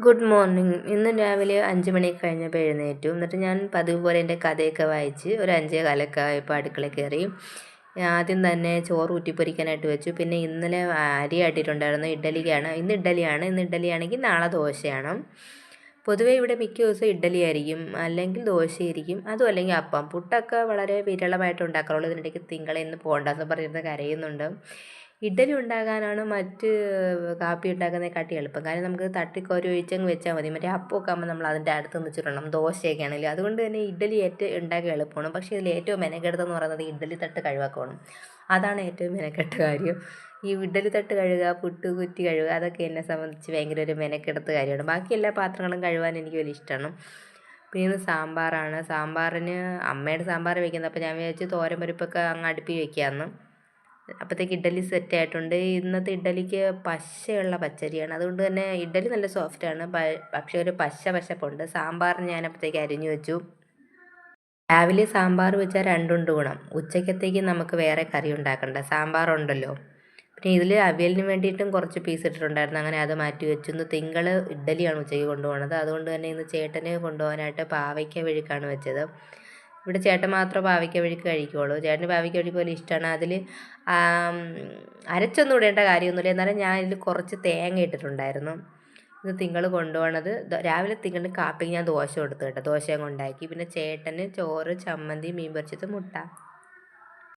Good morning. ഇന്ന് രാവിലെ 5 മണി കഴിഞ്ഞപ്പോൾ എഴുന്നേറ്റു. എന്നിട്ട് ഞാൻ പതിവ് പോലെ എൻ്റെ കഥയൊക്കെ വായിച്ച് ഒരു 5:15 ആയപ്പോൾ അടുക്കളയിൽ കയറി. ആദ്യം തന്നെ ചോറ് ഊറ്റിപ്പൊരിക്കാനായിട്ട് വെച്ചു. പിന്നെ ഇന്നലെ അരി ആട്ടിയിട്ടുണ്ടായിരുന്നു ഇഡ്ഡലിക്കാണ്. ഇന്ന് ഇഡ്ഡലിയാണെങ്കിൽ നാളെ ദോശയാണ്. പൊതുവേ ഇവിടെ മിക്ക ദിവസവും ഇഡ്ഡലി ആയിരിക്കും, അല്ലെങ്കിൽ ദോശയായിരിക്കും, അതും അല്ലെങ്കിൽ അപ്പം. പുട്ടൊക്കെ വളരെ വിരളമായിട്ട് ഉണ്ടാക്കാറുള്ളൂ. ഇതിനിടയ്ക്ക് തിങ്കളെ ഇന്ന് പോകണ്ടെന്ന് പറഞ്ഞിരുന്ന് കരയുന്നുണ്ട്. ഇഡ്ഡലി ഉണ്ടാക്കാനാണ് മറ്റ് കാപ്പി ഉണ്ടാക്കുന്നതിനെക്കാട്ടി എളുപ്പം. കാര്യം നമുക്ക് തട്ടിക്കോരി ഒഴിച്ചങ്ങ് വെച്ചാൽ മതി. മറ്റേ അപ്പമൊക്കെ ആകുമ്പോൾ നമ്മൾ അതിൻ്റെ അടുത്ത് നിന്നിച്ചിടണം, ദോശയൊക്കെ ആണെങ്കിൽ. അതുകൊണ്ട് തന്നെ ഇഡ്ഡലി ഏറ്റവും ഉണ്ടാക്കാൻ എളുപ്പമാണ്. പക്ഷേ ഇതിൽ ഏറ്റവും മെനക്കെടുത്തെന്ന് പറയുന്നത് ഇഡ്ഡലി തട്ട് കഴുകാക്കണം. അതാണ് ഏറ്റവും മെനക്കെട്ട കാര്യം. ഈ ഇഡ്ഡലി തട്ട് കഴുകുക, പുട്ട് കുറ്റി കഴുകുക, അതൊക്കെ എന്നെ സംബന്ധിച്ച് ഭയങ്കര ഒരു മെനക്കെടുത്ത കാര്യമാണ്. ബാക്കി എല്ലാ പാത്രങ്ങളും കഴുകാൻ എനിക്ക് വലിയ ഇഷ്ടമാണ്. പിന്നെ ഇന്ന് സാമ്പാറാണ്. സാമ്പാറിന് അമ്മയുടെ സാമ്പാർ വയ്ക്കുന്നത്. അപ്പോൾ ഞാൻ വിചാരിച്ച് തോരൻ പരിപ്പൊക്കെ അങ്ങ് അടുപ്പിൽ വയ്ക്കാമെന്ന്. അപ്പോഴത്തേക്ക് ഇഡ്ഡലി സെറ്റായിട്ടുണ്ട്. ഇന്നത്തെ ഇഡ്ഡലിക്ക് പശയുള്ള പച്ചരിയാണ്. അതുകൊണ്ട് തന്നെ ഇഡ്ഡലി നല്ല സോഫ്റ്റാണ്. പക്ഷേ ഒരു പശപ്പുണ്ട്. സാമ്പാറിന് ഞാൻ അപ്പോഴത്തേക്ക് അരിഞ്ഞു വെച്ചു. രാവിലെ സാമ്പാർ വെച്ചാൽ രണ്ടുണ്ട് ഗുണം. ഉച്ചക്കത്തേക്ക് നമുക്ക് വേറെ കറി ഉണ്ടാക്കണ്ട, സാമ്പാറുണ്ടല്ലോ. പിന്നെ ഇതിൽ അവിയലിന് വേണ്ടിയിട്ടും കുറച്ച് പീസ് ഇട്ടിട്ടുണ്ടായിരുന്നു. അങ്ങനെ അത് മാറ്റി വെച്ചു. ഇന്ന് തിങ്കൾ ഇഡ്ഡലിയാണ് ഉച്ചയ്ക്ക് കൊണ്ടുപോകുന്നത്. അതുകൊണ്ട് തന്നെ ഇന്ന് ചേട്ടന് കൊണ്ടുപോകാനായിട്ട് പാവയ്ക്ക മെഴുക്കാണ് വെച്ചത്. ഇവിടെ ചേട്ടൻ മാത്രമേ പാവയ്ക്ക മെഴുക്ക് കഴിക്കുകയുള്ളൂ. ചേട്ടന് പാവയ്ക്ക മെഴുക്ക് വലിയ ഇഷ്ടമാണ്. അതിൽ അരച്ചൊന്നും ഇടേണ്ട കാര്യമൊന്നുമില്ല. എന്നാലും ഞാൻ ഇതിൽ കുറച്ച് തേങ്ങ ഇട്ടിട്ടുണ്ടായിരുന്നു. ഇത് തിങ്കൾ കൊണ്ടുപോകണത്. രാവിലെ തിങ്കളിന് കാപ്പിക്ക് ഞാൻ ദോശ കൊടുത്തു കേട്ടോ. ദോശ അങ്ങ് ഉണ്ടാക്കി. പിന്നെ ചേട്ടന് ചോറ്, ചമ്മന്തി, മീൻ പൊരിച്ചത്, മുട്ട.